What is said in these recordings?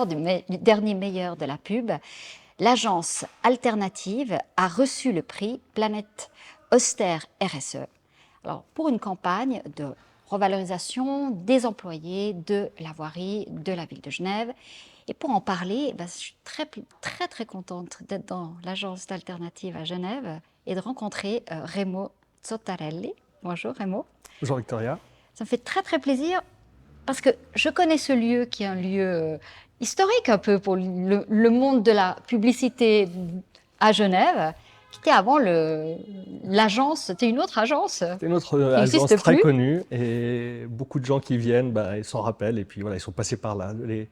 meilleur du dernier meilleur de la pub, l'agence alternative a reçu le prix Planète Austère RSE. Alors, pour une campagne de revalorisation des employés de la voirie de la ville de Genève. Et pour en parler, je suis très contente d'être dans l'agence d'alternative à Genève et de rencontrer Remo Zottarelli. Bonjour Remo. Bonjour Victoria. Ça me fait très plaisir parce que je connais ce lieu qui est un lieu historique un peu pour le monde de la publicité à Genève, qui était avant l'agence, c'était une autre agence. C'était une autre agence très connue et beaucoup de gens qui viennent, ils s'en rappellent et puis voilà, ils sont passés par là, les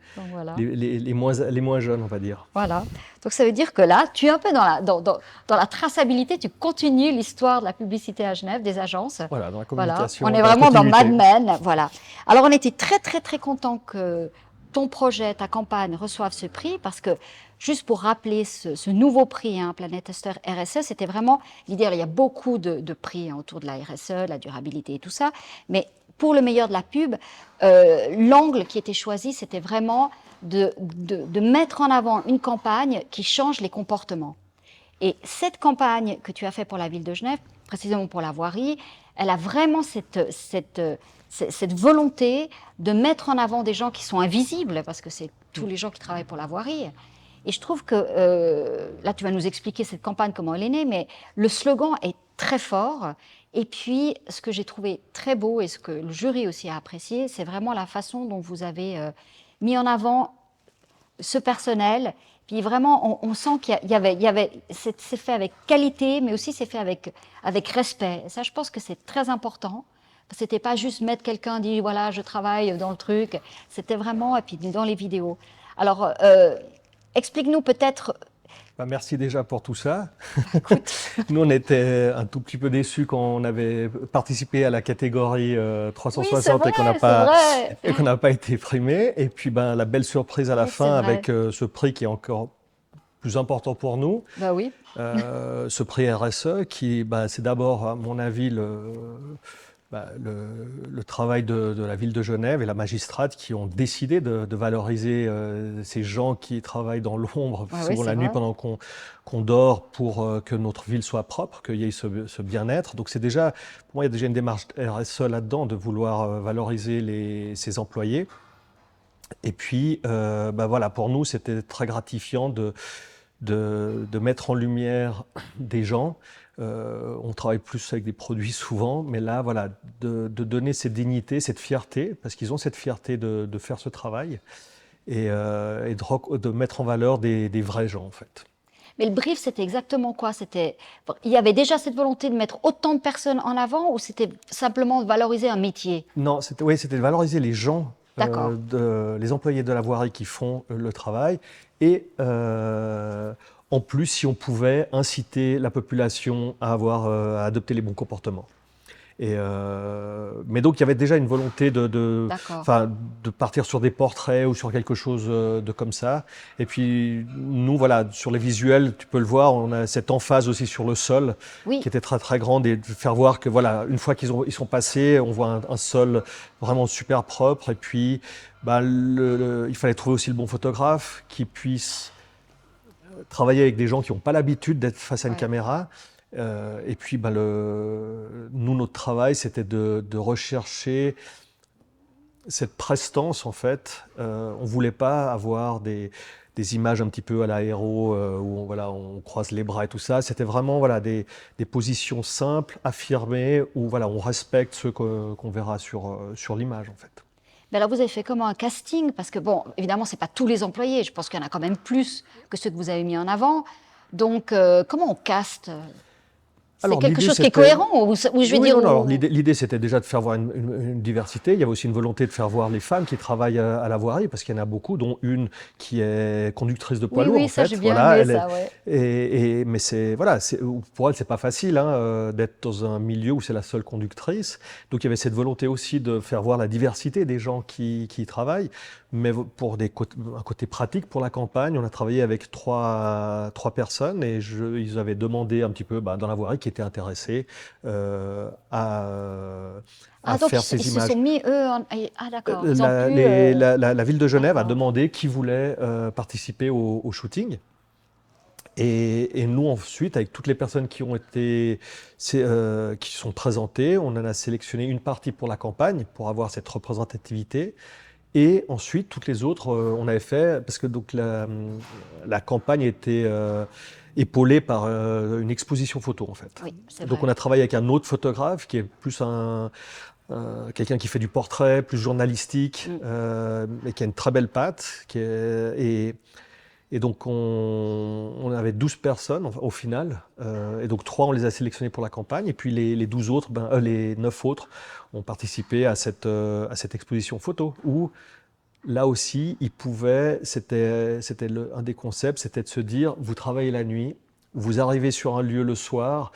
moins jeunes, on va dire. Voilà, donc ça veut dire que là, tu es un peu dans la traçabilité, tu continues l'histoire de la publicité à Genève, des agences. Voilà, dans la communication. Voilà. On est vraiment dans Mad Men, voilà. Alors on était très content que ton projet, ta campagne reçoive ce prix parce que, juste pour rappeler ce nouveau prix, Planète Austère RSE, c'était vraiment l'idée. Il y a beaucoup de prix autour de la RSE, de la durabilité et tout ça, mais pour le meilleur de la pub, l'angle qui était choisi, c'était vraiment de mettre en avant une campagne qui change les comportements. Et cette campagne que tu as faite pour la ville de Genève, précisément pour la voirie, elle a vraiment cette volonté de mettre en avant des gens qui sont invisibles, parce que c'est tous les gens qui travaillent pour la voirie. Et je trouve que, là tu vas nous expliquer cette campagne, comment elle est née, mais le slogan est très fort. Et puis, ce que j'ai trouvé très beau et ce que le jury aussi a apprécié, c'est vraiment la façon dont vous avez mis en avant ce personnel. Puis vraiment, on sent qu'il y avait c'est fait avec qualité, mais aussi c'est fait avec respect. Et ça, je pense que c'est très important. C'était pas juste mettre quelqu'un, dire voilà, je travaille dans le truc. C'était vraiment, et puis dans les vidéos. Alors, explique-nous peut-être. Merci déjà pour tout ça. Nous, on était un tout petit peu déçus quand on avait participé à la catégorie 360 oui, et qu'on n'a pas été primé. Et puis, la belle surprise à la fin avec ce prix qui est encore plus important pour nous. Oui. Ce prix RSE qui, c'est d'abord, à mon avis, le travail de la ville de Genève et la magistrate qui ont décidé de valoriser ces gens qui travaillent dans l'ombre, souvent la nuit pendant qu'on dort, pour que notre ville soit propre, qu'il y ait ce bien-être. Donc c'est déjà, pour moi, il y a déjà une démarche RSE là-dedans, de vouloir valoriser ses employés. Et puis, voilà, pour nous, c'était très gratifiant de mettre en lumière des gens. On travaille plus avec des produits souvent, mais là, voilà, de donner cette dignité, cette fierté, parce qu'ils ont cette fierté de faire ce travail, et de mettre en valeur des vrais gens, en fait. Mais le brief, c'était exactement quoi? Il y avait déjà cette volonté de mettre autant de personnes en avant, ou c'était simplement de valoriser un métier? Non, c'était de valoriser les gens, les employés de la voirie qui font le travail, et en plus, si on pouvait inciter la population à adopter les bons comportements. Mais donc, il y avait déjà une volonté de partir sur des portraits ou sur quelque chose comme ça. Et puis, nous, voilà, sur les visuels, tu peux le voir, on a cette emphase aussi sur le sol qui était très grande, et de faire voir que, voilà, une fois ils sont passés, on voit un sol vraiment super propre. Et puis, il fallait trouver aussi le bon photographe qui puisse travailler avec des gens qui n'ont pas l'habitude d'être face à une caméra. Et puis, nous, notre travail, c'était de rechercher cette prestance, en fait. On ne voulait pas avoir des images un petit peu à l'aéro, où on croise les bras et tout ça. C'était vraiment des positions simples, affirmées, où on respecte ceux qu'on verra sur l'image, en fait. Mais alors, vous avez fait comment un casting? Parce que, bon, évidemment, ce n'est pas tous les employés. Je pense qu'il y en a quand même plus que ceux que vous avez mis en avant. Donc, comment on caste? C'est quelque chose qui est cohérent, ou je veux dire. Non, l'idée, c'était déjà de faire voir une diversité. Il y avait aussi une volonté de faire voir les femmes qui travaillent à la voirie, parce qu'il y en a beaucoup, dont une qui est conductrice de poids lourd. Oui, ça, j'ai bien aimé ça, mais pour elle, c'est pas facile d'être dans un milieu où c'est la seule conductrice. Donc, il y avait cette volonté aussi de faire voir la diversité des gens qui y travaillent. Mais pour un côté pratique, pour la campagne, on a travaillé avec trois personnes, et ils avaient demandé un petit peu dans la voirie qui étaient intéressés à donc faire ces ils images. se sont mis, eux, d'accord. Ils ont pu, La ville de Genève a d'accord. demandé qui voulait participer au shooting. Et nous, ensuite, avec toutes les personnes qui sont présentées, on en a sélectionné une partie pour la campagne, pour avoir cette représentativité. Et ensuite, toutes les autres, on avait fait, parce que donc, la campagne était épaulée par une exposition photo, en fait. Oui, c'est Donc, vrai. on a travaillé avec un autre photographe qui est plus quelqu'un qui fait du portrait, plus journalistique, mais qui a une très belle patte. Et donc, on avait 12 personnes au final. Et donc, 3, on les a sélectionnés pour la campagne. Et puis, les 12 autres, les 9 autres ont participé à cette exposition photo. Où, là aussi, c'était un des concepts, c'était de se dire, vous travaillez la nuit, vous arrivez sur un lieu le soir,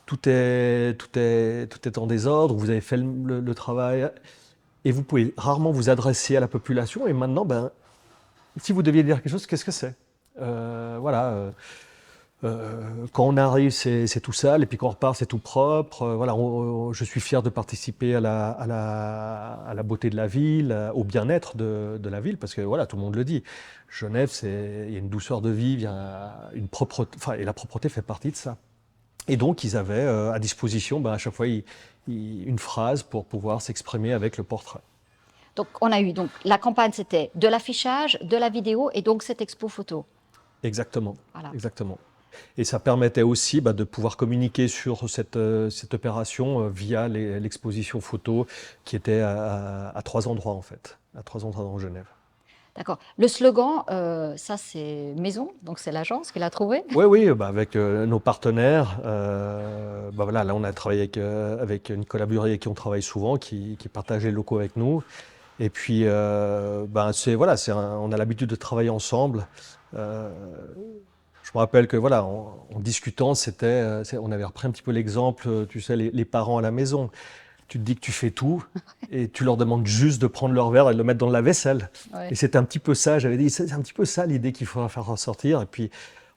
tout est en désordre, vous avez fait le travail, et vous pouvez rarement vous adresser à la population. Et maintenant, si vous deviez dire quelque chose, qu'est-ce que c'est? Voilà. Quand on arrive, c'est tout sale, et puis quand on repart, c'est tout propre. Voilà, je suis fier de participer à la beauté de la ville, au bien-être de la ville, parce que voilà, tout le monde le dit. Genève, il y a une douceur de vie, il y a une propreté, et la propreté fait partie de ça. Et donc, ils avaient à disposition, à chaque fois, une phrase pour pouvoir s'exprimer avec le portrait. Donc, on a eu la campagne, c'était de l'affichage, de la vidéo et donc cette expo photo. Exactement. Voilà. Exactement. Et ça permettait aussi de pouvoir communiquer sur cette opération via l'exposition photo qui était à 3 endroits, en fait, à 3 endroits dans Genève. D'accord. Le slogan, ça c'est Maison, donc c'est l'agence qui l'a trouvé. Oui, avec nos partenaires. Voilà, là, on a travaillé avec Nicolas Buré, avec qui on travaille souvent, qui partage les locaux avec nous. Et puis, on a l'habitude de travailler ensemble. Je me rappelle que voilà, en discutant, on avait repris un petit peu l'exemple, tu sais, les parents à la maison. Tu te dis que tu fais tout et tu leur demandes juste de prendre leur verre et de le mettre dans la vaisselle. Ouais. Et c'était un petit peu ça, j'avais dit, c'est un petit peu ça l'idée qu'il faudra faire ressortir. Et puis,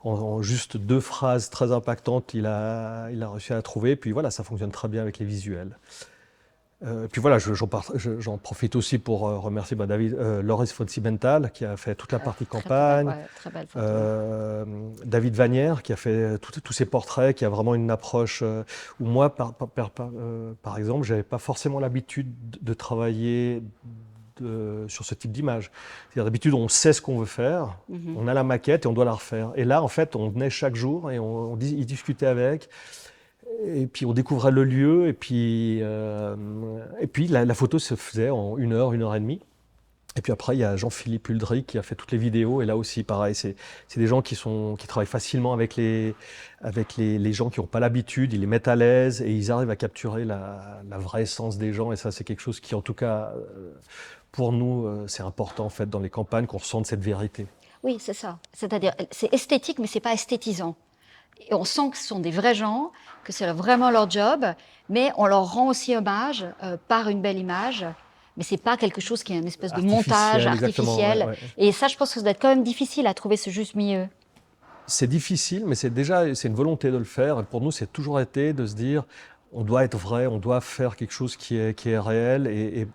en juste 2 phrases très impactantes, il a réussi à la trouver. Et puis voilà, ça fonctionne très bien avec les visuels. Et puis voilà, j'en profite aussi pour remercier Loris Fonsimental qui a fait toute la partie campagne, très belle photo. David Vanière qui a fait tous ces portraits, qui a vraiment une approche où moi, par exemple, j'avais pas forcément l'habitude de travailler sur ce type d'image. C'est-à-dire d'habitude, on sait ce qu'on veut faire, on a la maquette et on doit la refaire. Et là, en fait, on venait chaque jour et il discutait avec. Et puis on découvrait le lieu, et puis la photo se faisait en 1 heure, 1 heure et demie. Et puis après, il y a Jean-Philippe Huldry qui a fait toutes les vidéos, et là aussi, pareil, c'est des gens qui travaillent facilement avec les gens qui n'ont pas l'habitude, ils les mettent à l'aise, et ils arrivent à capturer la vraie essence des gens, et ça, c'est quelque chose qui, en tout cas, pour nous, c'est important, en fait, dans les campagnes, qu'on ressente cette vérité. Oui, c'est ça. C'est-à-dire, c'est esthétique, mais c'est pas esthétisant. Et on sent que ce sont des vrais gens, que c'est vraiment leur job, mais on leur rend aussi hommage par une belle image. Mais c'est pas quelque chose qui est une espèce de montage artificiel. Ouais. Et ça, je pense que ça doit être quand même difficile à trouver ce juste milieu. C'est difficile, mais c'est une volonté de le faire. Et pour nous, c'est toujours été de se dire, on doit être vrai, on doit faire quelque chose qui est réel. Et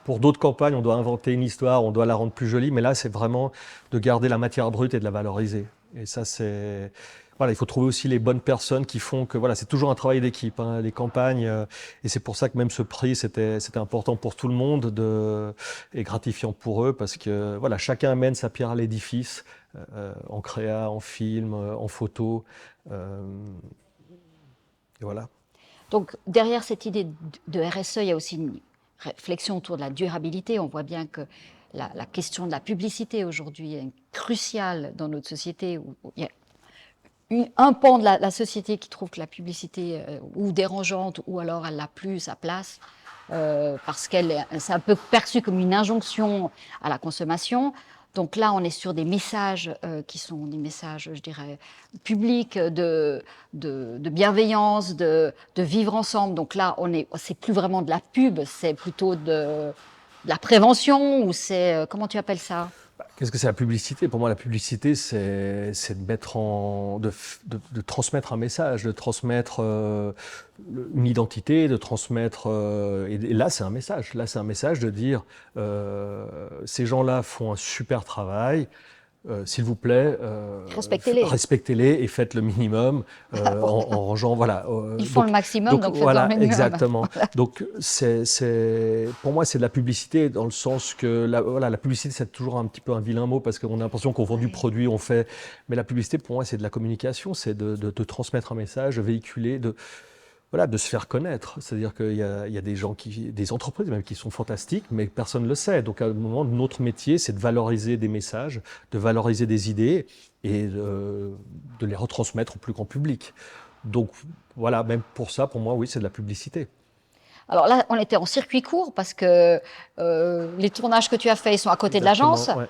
pour d'autres campagnes, on doit inventer une histoire, on doit la rendre plus jolie. Mais là, c'est vraiment de garder la matière brute et de la valoriser. Et ça, c'est... Voilà, il faut trouver aussi les bonnes personnes qui font que voilà, c'est toujours un travail d'équipe, hein, les campagnes, et c'est pour ça que même ce prix c'était important pour tout le monde et gratifiant pour eux parce que voilà, chacun amène sa pierre à l'édifice en créa, en film, en photo, et voilà. Donc derrière cette idée de RSE, il y a aussi une réflexion autour de la durabilité. On voit bien que la question de la publicité aujourd'hui est cruciale dans notre société où il y a un pan de la société qui trouve que la publicité ou dérangeante ou alors elle n'a plus sa place parce c'est un peu perçu comme une injonction à la consommation. Donc là, on est sur des messages qui sont des messages, je dirais, publics de bienveillance, de vivre ensemble. Donc là, c'est plus vraiment de la pub, c'est plutôt de la prévention ou c'est comment tu appelles ça ? Qu'est-ce que c'est la publicité? Pour moi, la publicité, c'est de mettre de transmettre un message, de transmettre une identité, de transmettre. Et là, c'est un message. Là, c'est un message de dire ces gens-là font un super travail. S'il vous plaît, Respectez-les. respectez-les et faites le minimum en rangeant. Voilà. Ils font le maximum, donc faites voilà, le minimum. exactement. Donc, pour moi, c'est de la publicité dans le sens que la publicité, c'est toujours un petit peu un vilain mot parce qu'on a l'impression qu'on vend du produit, on fait. Mais la publicité, pour moi, c'est de la communication, c'est de transmettre un message, de véhiculer, voilà, de se faire connaître. C'est-à-dire qu'il y a des gens, des entreprises même qui sont fantastiques, mais personne ne le sait. Donc à un moment, notre métier, c'est de valoriser des messages, de valoriser des idées et de les retransmettre au plus grand public. Donc voilà, même pour ça, pour moi, oui, c'est de la publicité. Alors là, on était en circuit court parce que les tournages que tu as faits, ils sont à côté de l'agence. Ouais.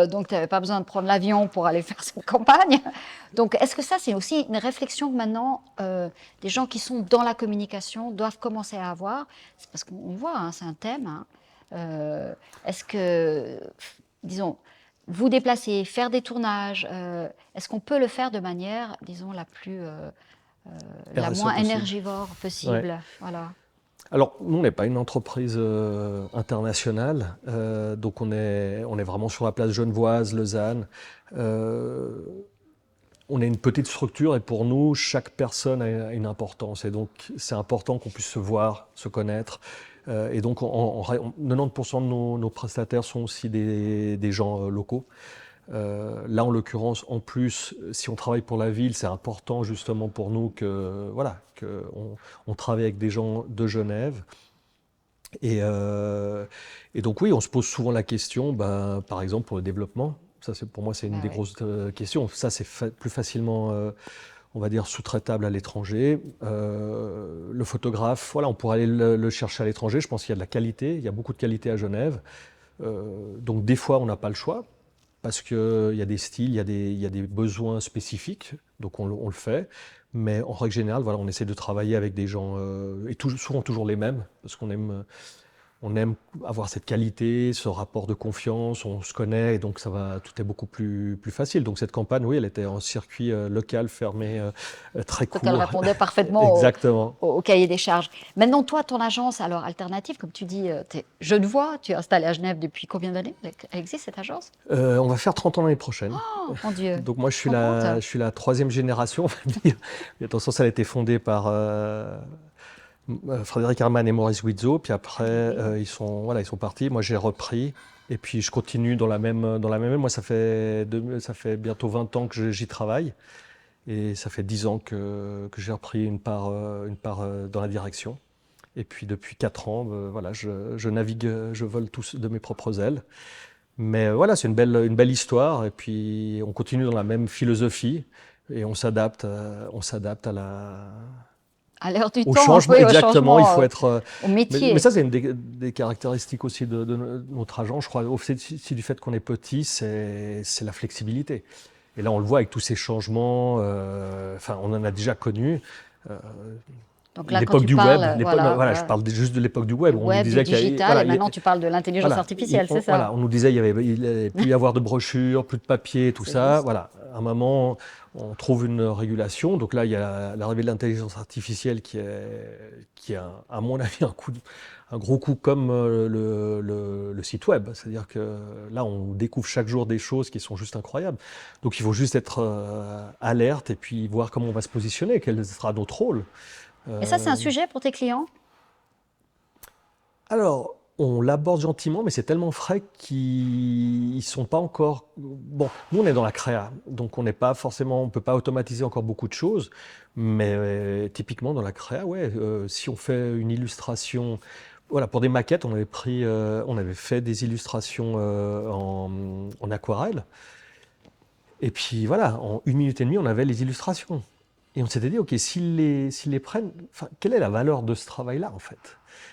Donc, tu n'avais pas besoin de prendre l'avion pour aller faire cette campagne. Donc, est-ce que ça, c'est aussi une réflexion que maintenant, des gens qui sont dans la communication doivent commencer à avoir? C'est parce qu'on voit, hein, c'est un thème. Hein. Est-ce que, disons, vous déplacer, faire des tournages, est-ce qu'on peut le faire de manière, disons, la moins énergivore possible? Ouais. Voilà. Alors, nous, on n'est pas une entreprise internationale, donc on est vraiment sur la place genevoise, Lausanne. On est une petite structure et pour nous, chaque personne a une importance. Et donc, c'est important qu'on puisse se voir, se connaître. Et donc, 90% de nos prestataires sont aussi des gens locaux. Là, en l'occurrence, en plus, si on travaille pour la ville, c'est important justement pour nous qu'on travaille avec des gens de Genève. Et donc oui, on se pose souvent la question, par exemple pour le développement. Ça, pour moi, c'est une des grosses questions. Ça, c'est plus facilement, on va dire, sous-traitable à l'étranger. Le photographe, voilà, on pourrait aller le chercher à l'étranger. Je pense qu'il y a de la qualité, il y a beaucoup de qualité à Genève. Donc des fois, on n'a pas le choix. Parce qu'il y a des styles, il y a des besoins spécifiques, donc on le fait. Mais en règle générale, voilà, on essaie de travailler avec des gens, et souvent toujours les mêmes, parce qu'on aime avoir cette qualité, ce rapport de confiance, on se connaît, et donc tout est beaucoup plus facile. Donc cette campagne, oui, elle était en circuit local, fermé, très court. Donc elle répondait parfaitement au cahier des charges. Maintenant, toi, ton agence, alors alternative, comme tu dis, tu es genevois, tu es installé à Genève depuis combien d'années? Elle existe cette agence? On va faire 30 ans l'année prochaine. Oh, mon Dieu. Donc moi, je suis la troisième génération, on va dire. Et attention, ça a été fondé par Frédéric Hermann et Maurice Widzo, puis après ils sont partis. Moi j'ai repris et puis je continue dans la même. Moi ça fait bientôt 20 ans que j'y travaille et ça fait 10 ans que j'ai repris une part dans la direction. Et puis depuis 4 ans, voilà, je navigue, je vole tous de mes propres ailes. Mais voilà, c'est une belle histoire et puis on continue dans la même philosophie et on s'adapte à l'heure du au temps, changement, oui, exactement, il faut être au métier. Mais ça, c'est une des caractéristiques aussi de notre agence, je crois. Aussi du fait qu'on est petit, c'est la flexibilité. Et là, on le voit avec tous ces changements. Enfin, on en a déjà connu. Donc là, l'époque du web, voilà, je parle juste de l'époque du web. On nous disait du digital, et maintenant tu parles de l'intelligence artificielle, c'est ça? Voilà, on nous disait qu'il n'allait plus y avoir de brochures, plus de papier, tout ça. Juste. Voilà, à un moment, on trouve une régulation. Donc là, il y a l'arrivée de l'intelligence artificielle qui est à mon avis, un gros coup comme le site web. C'est-à-dire que là, on découvre chaque jour des choses qui sont juste incroyables. Donc il faut juste être alerte et puis voir comment on va se positionner, quel sera notre rôle. Et ça, c'est un sujet pour tes clients? Alors, on l'aborde gentiment, mais c'est tellement frais qu'ils ne sont pas encore... Bon, nous, on est dans la créa, donc on n'est pas forcément... On ne peut pas automatiser encore beaucoup de choses, mais typiquement dans la créa, ouais, si on fait une illustration... Voilà, pour des maquettes, on avait fait des illustrations en aquarelle, et puis voilà, en 1 minute et demie, on avait les illustrations. Et on s'était dit, OK, s'ils les prennent, quelle est la valeur de ce travail-là, en fait?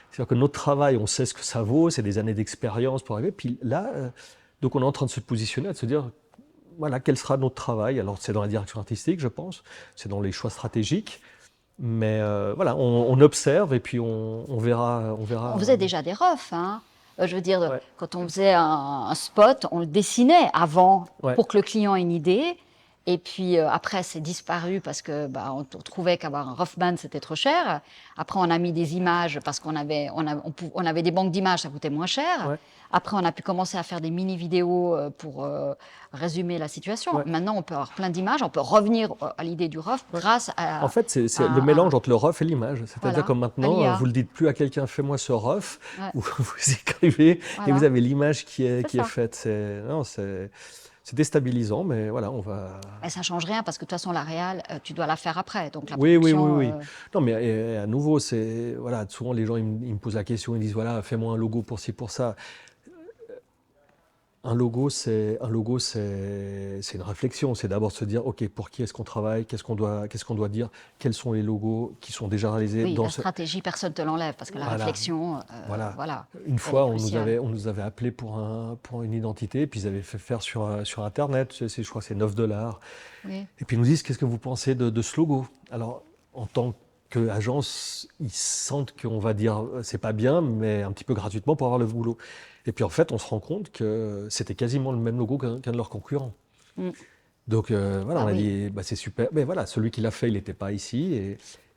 C'est-à-dire que notre travail, on sait ce que ça vaut, c'est des années d'expérience pour arriver. Puis là, donc on est en train de se positionner, de se dire, voilà, quel sera notre travail? Alors, c'est dans la direction artistique, je pense, c'est dans les choix stratégiques. Mais voilà, on observe et puis on verra. On faisait déjà des refs, hein? Je veux dire, Ouais. quand on faisait un spot, on le dessinait avant Ouais. pour que le client ait une idée. Et puis après, c'est disparu parce que on trouvait qu'avoir un Rothman, c'était trop cher. Après, on a mis des images parce qu'on avait, on avait des banques d'images, ça coûtait moins cher. Ouais. Après, on a pu commencer à faire des mini-vidéos pour résumer la situation. Ouais. Maintenant, on peut avoir plein d'images, on peut revenir à l'idée du ROF grâce En fait, c'est le à- mélange entre le rough et l'image. C'est-à-dire voilà, que à maintenant, l'IA. vous le dites plus à quelqu'un, fais-moi ce rough, Ouais, ou vous écrivez et voilà, vous avez l'image qui c'est est ça. faite. C'est déstabilisant, mais voilà, on va. Et ça change rien parce que de toute façon, la réal, tu dois la faire après. Donc la Oui, oui, oui, production, oui. Non, mais à nouveau, c'est voilà, souvent les gens ils me posent la question, ils disent voilà, fais-moi un logo pour ci, pour ça. C'est une réflexion. C'est d'abord se dire, ok, pour qui est-ce qu'on travaille, qu'est-ce qu'on doit dire, quels sont les logos qui sont déjà réalisés oui, dans la ce. stratégie, personne ne te l'enlève parce que la Voilà, réflexion, voilà. voilà, Une elle est fois, cruciale. on nous avait appelé pour une identité, puis ils avaient fait faire sur Internet, je crois que c'est $9. Oui. Et puis ils nous disent, qu'est-ce que vous pensez de ce logo? Alors, en tant qu'agence, ils sentent qu'on va dire, c'est pas bien, mais un petit peu gratuitement pour avoir le boulot. Et puis en fait, on se rend compte que c'était quasiment le même logo qu'un de leurs concurrents. Mm. Donc voilà, Ah on a oui. dit, bah, c'est super. Mais voilà, celui qui l'a fait, il n'était pas ici.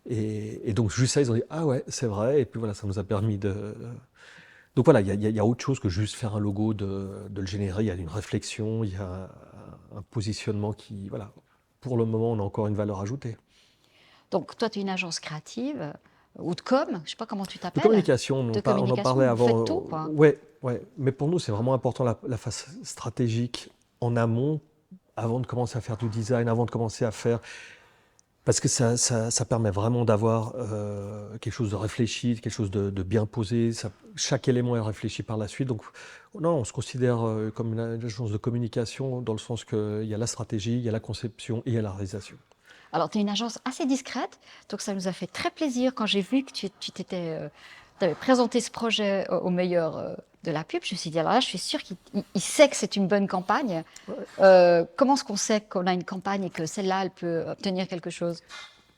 Et donc juste ça, ils ont dit, ah ouais, c'est vrai. Et puis voilà, ça nous a permis de. Donc voilà, il y a autre chose que juste faire un logo, de le générer. Il y a une réflexion, il y a un positionnement qui, voilà, pour le moment, on a encore une valeur ajoutée. Donc toi, tu es une agence créative ou de com, je ne sais pas comment tu De t'appelles, communication, de on en communication, parlait vous faites avant. tout, quoi. Ouais, ouais. Mais pour nous, c'est vraiment important la phase stratégique en amont, avant de commencer à faire du design, avant de commencer à faire. Parce que ça permet vraiment d'avoir quelque chose de réfléchi, quelque chose de bien posé. Chaque élément est réfléchi par la suite. Donc, non, on se considère comme une agence de communication dans le sens qu'il y a la stratégie, il y a la conception et il y a la réalisation. Alors, tu es une agence assez discrète, donc ça nous a fait très plaisir quand j'ai vu que tu avais présenté ce projet au meilleur de la pub. Je me suis dit, alors là, je suis sûre qu'il sait que c'est une bonne campagne. Comment est-ce qu'on sait qu'on a une campagne et que celle-là, elle peut obtenir quelque chose?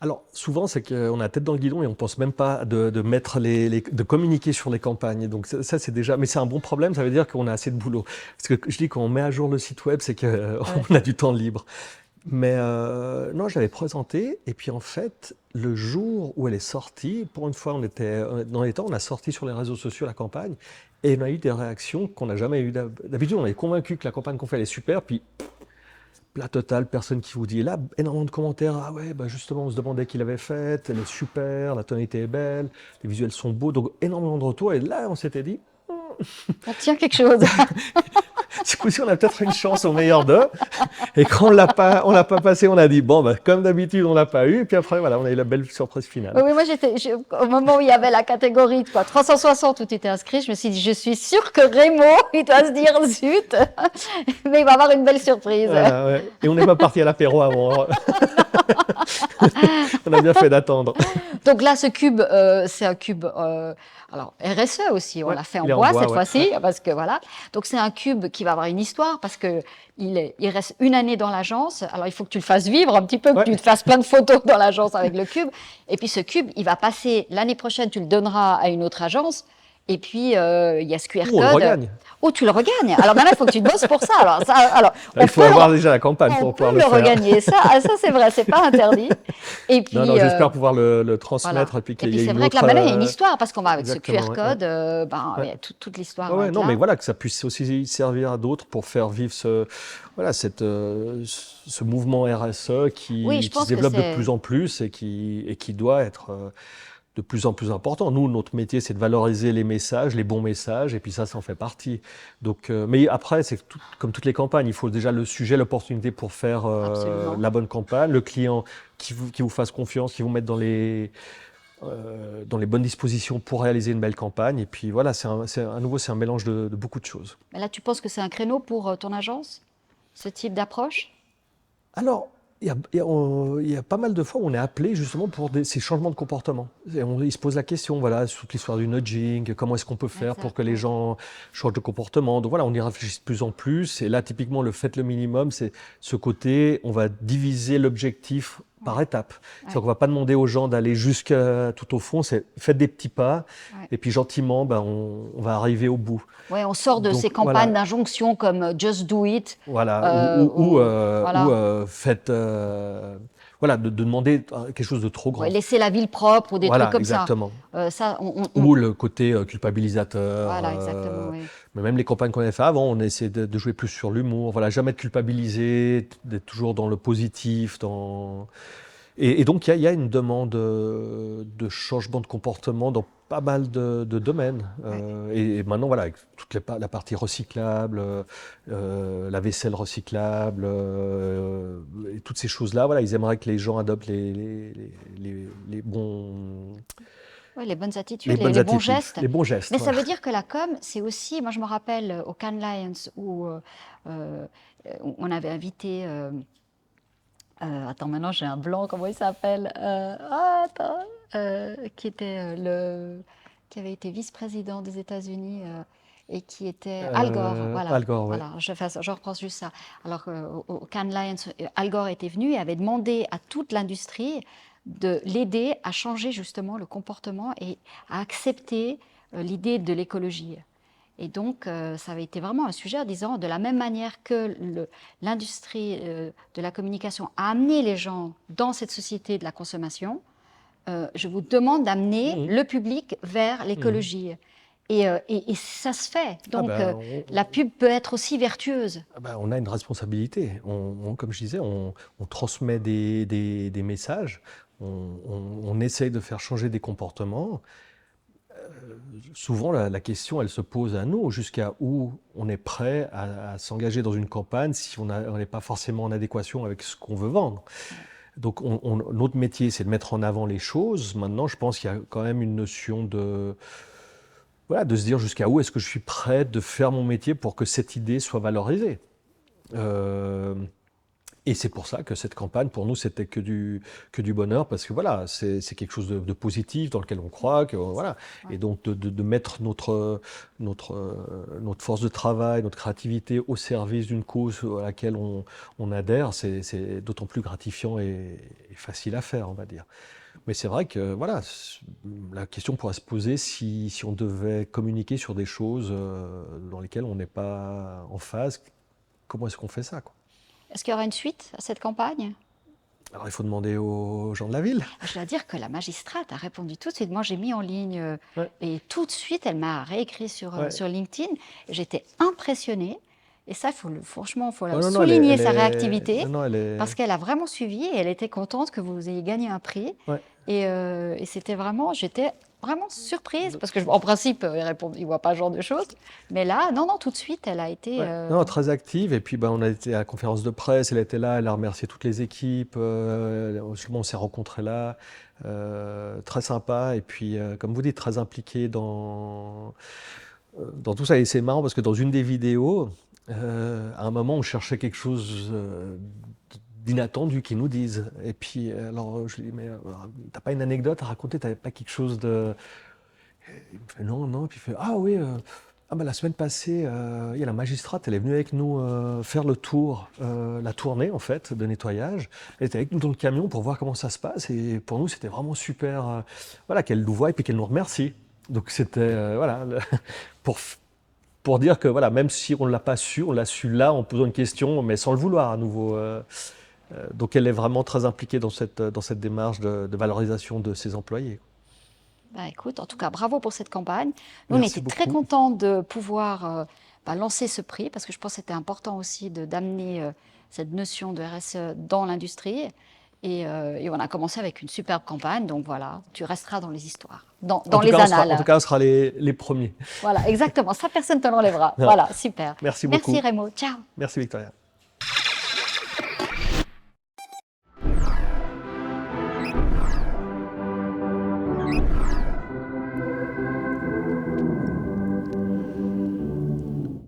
Alors, souvent, c'est qu'on a la tête dans le guidon et on ne pense même pas de mettre de communiquer sur les campagnes. Donc, ça, c'est déjà. Mais c'est un bon problème, ça veut dire qu'on a assez de boulot. Parce que je dis qu'on met à jour le site web, c'est qu'on Ouais. a du temps libre. Mais non, j'avais présenté, et puis en fait, le jour où elle est sortie, pour une fois, on était dans les temps, on a sorti sur les réseaux sociaux la campagne, et on a eu des réactions qu'on n'a jamais eues. D'habitude, on est convaincu que la campagne qu'on fait, elle est super, puis plat total, personne qui vous dit. Et là, énormément de commentaires. Ah ouais, bah justement, on se demandait qui l'avait faite, elle est super, la tonalité est belle, les visuels sont beaux, donc énormément de retours. Et là, on s'était dit, On tient quelque chose. ce coup-ci, on a peut-être une chance au meilleur d'eux. Et quand on l'a pas passé, on a dit, bon, bah, comme d'habitude, on l'a pas eu. Et puis après, voilà, on a eu la belle surprise finale. Oui, moi, au moment où il y avait la catégorie 360 où tu étais inscrit, je me suis dit, je suis sûre que Raymond, il doit se dire zut, mais il va avoir une belle surprise. Voilà, ouais. Et on n'est pas parti à l'apéro avant. On a bien fait d'attendre. Donc là, ce cube, c'est un cube, alors RSE aussi, on Ouais, l'a fait en il est en bois bois, cette ouais. fois-ci, parce que voilà. Donc c'est un cube qui va avoir une histoire, parce que il reste une année dans l'agence. Alors il faut que tu le fasses vivre un petit peu, que Ouais. tu te fasses plein de photos dans l'agence avec le cube. Et puis ce cube, il va passer l'année prochaine, tu le donneras à une autre agence. Et puis, il y a ce QR Ou on le code. regagne. Oh, tu le regagnes. Alors maintenant, il faut que tu te bosses pour ça. Alors, Là, on il faut peut avoir déjà la campagne on pour peut pouvoir le le faire. regagner. Ça c'est vrai, c'est pas interdit. Et puis, Non, j'espère pouvoir le voilà. transmettre et puis Et qu'il puis y ait c'est une vrai que autre. là, maintenant, il y a une histoire, parce qu'on va avec ce Exactement, QR ouais, code, il ouais. y a toute l'histoire Ouais, va ouais, être non, là. mais voilà, que ça puisse aussi servir à d'autres pour faire vivre voilà, ce mouvement RSE Oui, je qui se pense que développe de c'est... plus en plus et qui doit être de plus en plus important. Nous, notre métier, c'est de valoriser les messages, les bons messages, et puis ça en fait partie. Donc, mais après, c'est comme toutes les campagnes, il faut déjà le sujet, l'opportunité pour faire Absolument. la bonne campagne, le client qui vous fasse confiance, qui vous mette dans les bonnes dispositions pour réaliser une belle campagne. Et puis voilà, à nouveau, c'est un mélange de beaucoup de choses. Mais là, tu penses que c'est un créneau pour ton agence, ce type d'approche? Alors, il y a pas mal de fois où on est appelé justement pour ces changements de comportement. Il se pose la question, voilà, sur toute l'histoire du nudging, comment est-ce qu'on peut faire pour que les gens changent de comportement. Donc voilà, on y réfléchit de plus en plus. Et là, typiquement, le fait le minimum, c'est ce côté, on va diviser l'objectif par étapes. C'est-à-dire qu'on ne va pas demander aux gens d'aller jusqu'à tout au fond, c'est faites des petits pas, et puis gentiment, on va arriver au bout. Oui, on sort de ces campagnes d'injonction comme Just Do It. Voilà, ou faites... voilà, de demander quelque chose de trop grand. Ouais, laisser la ville propre ou des trucs comme exactement. Ça. Ou le côté culpabilisateur. Voilà, exactement. Oui. Mais même les campagnes qu'on avait fait avant, on essayait de jouer plus sur l'humour. Voilà, jamais de culpabiliser, d'être toujours dans le positif. Et donc, il y a une demande de changement de comportement dans pas mal de domaines. Et maintenant, voilà, avec toute la partie recyclable, la vaisselle recyclable, et toutes ces choses-là, voilà, ils aimeraient que les gens adoptent les bons... Oui, les bonnes attitudes, les bons gestes. Les bons gestes. Mais ça veut dire que la com, c'est aussi... Moi, je me rappelle au Cannes Lions où on avait invité... attends, maintenant j'ai un blanc, comment il s'appelle qui avait été vice-président des États-Unis et qui était Al Gore. Voilà, Al Gore, voilà, je reprends juste ça. Alors au Cannes Lions, Al Gore était venu et avait demandé à toute l'industrie de l'aider à changer justement le comportement et à accepter l'idée de l'écologie. Et donc, ça avait été vraiment un sujet en disant, de la même manière que l'industrie de la communication a amené les gens dans cette société de la consommation, je vous demande d'amener le public vers l'écologie. Et ça se fait. Donc, la pub peut être aussi vertueuse. On a une responsabilité. Comme je disais, on transmet des messages, on essaye de faire changer des comportements. Souvent, la question, elle se pose à nous, jusqu'à où on est prêt à s'engager dans une campagne si on n'est pas forcément en adéquation avec ce qu'on veut vendre. Donc, notre métier, c'est de mettre en avant les choses. Maintenant, je pense qu'il y a quand même une notion de se dire jusqu'à où est-ce que je suis prêt de faire mon métier pour que cette idée soit valorisée. Et c'est pour ça que cette campagne, pour nous, c'était que du bonheur, parce que voilà, c'est quelque chose de positif dans lequel on croit, voilà. Et donc de mettre notre force de travail, notre créativité au service d'une cause à laquelle on adhère, c'est d'autant plus gratifiant et facile à faire, on va dire. Mais c'est vrai que voilà, la question pourrait se poser si on devait communiquer sur des choses dans lesquelles on n'est pas en phase. Comment est-ce qu'on fait ça, quoi? Est-ce qu'il y aura une suite à cette campagne? Alors, il faut demander aux gens de la ville. Je dois dire que la magistrate a répondu tout de suite. Moi, j'ai mis en ligne et tout de suite, elle m'a réécrit sur LinkedIn. J'étais impressionnée. Et ça, franchement, il faut souligner sa réactivité parce qu'elle a vraiment suivi et elle était contente que vous ayez gagné un prix. Et c'était vraiment, j'étais vraiment surprise parce que en principe, il ne voit pas ce genre de choses. Mais là, non, tout de suite, elle a été... Non, très active. Et puis, on a été à la conférence de presse, elle était là, elle a remercié toutes les équipes. On s'est rencontrés là. Très sympa. Et puis, comme vous dites, très impliquée dans tout ça. Et c'est marrant parce que dans une des vidéos, à un moment, on cherchait quelque chose d'inattendu qu'ils nous disent. Et puis, alors, je lui dis, mais t'as pas une anecdote à raconter? T'avais pas quelque chose de... Il me fait non. Et puis il fait, ah oui, la semaine passée, il y a la magistrate, elle est venue avec nous faire le tour, la tournée en fait, de nettoyage. Elle était avec nous dans le camion pour voir comment ça se passe. Et pour nous, c'était vraiment super qu'elle nous voie et puis qu'elle nous remercie. Donc c'était, pour dire que voilà, même si on ne l'a pas su, on l'a su là en posant une question, mais sans le vouloir à nouveau. Donc elle est vraiment très impliquée dans cette démarche de valorisation de ses employés. Écoute, en tout cas, bravo pour cette campagne. Nous, on était très contents de pouvoir lancer ce prix, parce que je pense que c'était important aussi d'amener cette notion de RSE dans l'industrie. Et on a commencé avec une superbe campagne, donc voilà, tu resteras dans les histoires, dans les annales. En tout cas, on sera les premiers. Voilà, exactement, ça personne ne te l'enlèvera. Voilà, super. Merci beaucoup. Merci Rémo, ciao. Merci Victoria.